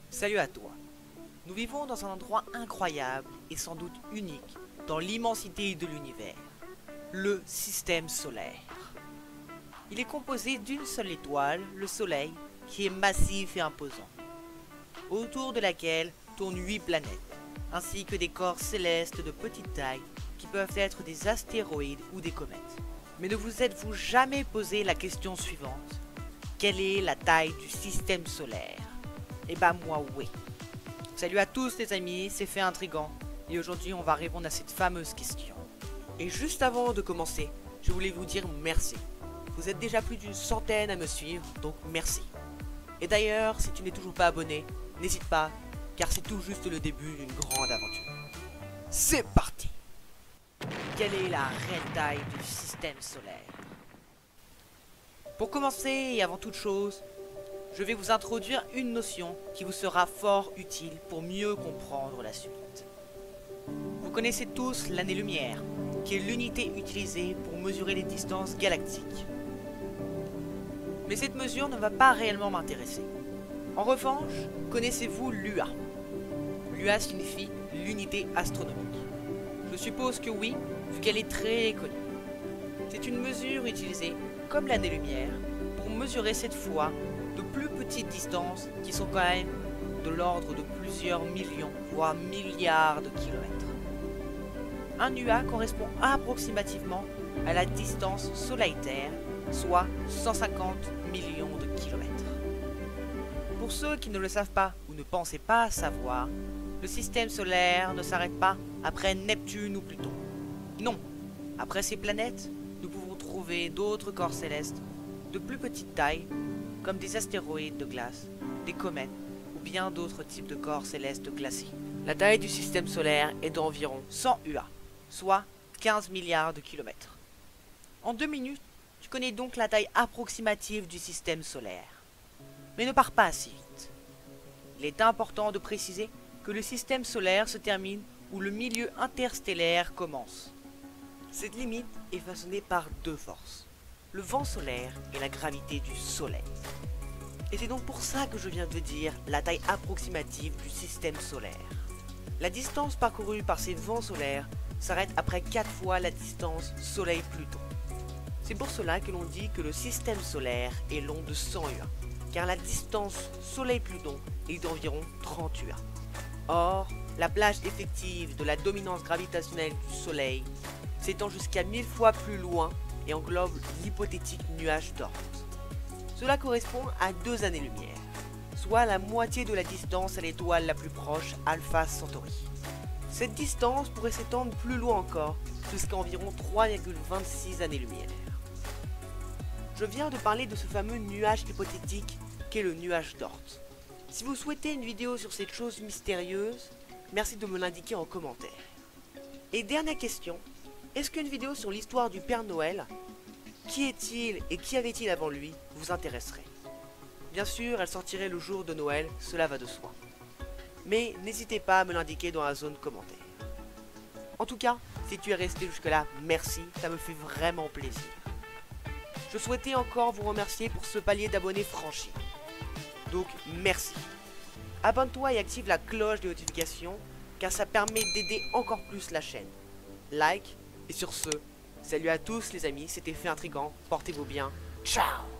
Salut à toi. Nous vivons dans un endroit incroyable et sans doute unique dans l'immensité de l'univers, le système solaire. Il est composé d'une seule étoile, le Soleil, qui est massif et imposant, autour de laquelle tournent 8 planètes, ainsi que des corps célestes de petite taille qui peuvent être des astéroïdes ou des comètes. Mais ne vous êtes-vous jamais posé la question suivante? Quelle est la taille du système solaire? Eh ben moi oui. Salut à tous les amis, c'est Fait Intrigant, et aujourd'hui on va répondre à cette fameuse question. Et juste avant de commencer, je voulais vous dire merci. Vous êtes déjà plus d'une centaine à me suivre, donc merci. Et d'ailleurs, si tu n'es toujours pas abonné, n'hésite pas, car c'est tout juste le début d'une grande aventure. C'est parti! Quelle est la réelle taille du système solaire? Pour commencer et avant toute chose, je vais vous introduire une notion qui vous sera fort utile pour mieux comprendre la suite. Vous connaissez tous l'année-lumière, qui est l'unité utilisée pour mesurer les distances galactiques. Mais cette mesure ne va pas réellement m'intéresser. En revanche, connaissez-vous l'UA? L'UA signifie l'unité astronomique. Je suppose que oui, vu qu'elle est très connue. C'est une mesure utilisée, comme l'année-lumière, pour mesurer cette fois de plus petites distances qui sont quand même de l'ordre de plusieurs millions, voire milliards de kilomètres. Un UA correspond approximativement à la distance Soleil-Terre, soit 150 millions de kilomètres. Pour ceux qui ne le savent pas ou ne pensaient pas savoir, le système solaire ne s'arrête pas après Neptune ou Pluton. Non, après ces planètes, nous pouvons trouver d'autres corps célestes de plus petite taille, comme des astéroïdes de glace, des comètes ou bien d'autres types de corps célestes glacés. La taille du système solaire est d'environ 100 UA, soit 15 milliards de kilomètres. En 2 minutes, tu connais donc la taille approximative du système solaire. Mais ne pars pas si vite. Il est important de préciser que le système solaire se termine où le milieu interstellaire commence. Cette limite est façonnée par deux forces, le vent solaire et la gravité du Soleil. Et c'est donc pour ça que je viens de dire la taille approximative du système solaire. La distance parcourue par ces vents solaires s'arrête après 4 fois la distance Soleil-Pluton. C'est pour cela que l'on dit que le système solaire est long de 100 UA, car la distance Soleil-Pluton est d'environ 30 UA. Or, la plage effective de la dominance gravitationnelle du Soleil s'étend jusqu'à 1000 fois plus loin et englobe l'hypothétique nuage d'Oort. Cela correspond à 2 années-lumière, soit la moitié de la distance à l'étoile la plus proche, Alpha Centauri. Cette distance pourrait s'étendre plus loin encore, jusqu'à environ 3,26 années-lumière. Je viens de parler de ce fameux nuage hypothétique qu'est le nuage d'Oort. Si vous souhaitez une vidéo sur cette chose mystérieuse, merci de me l'indiquer en commentaire. Et dernière question, est-ce qu'une vidéo sur l'histoire du Père Noël, qui est-il et qui avait-il avant lui, vous intéresserait? Bien sûr, elle sortirait le jour de Noël, cela va de soi. Mais n'hésitez pas à me l'indiquer dans la zone commentaire. En tout cas, si tu es resté jusque-là, merci, ça me fait vraiment plaisir. Je souhaitais encore vous remercier pour ce palier d'abonnés franchi. Donc, merci. Abonne-toi et active la cloche de notification, car ça permet d'aider encore plus la chaîne. Like, et sur ce, salut à tous les amis, c'était Fait Intrigant, portez-vous bien, ciao!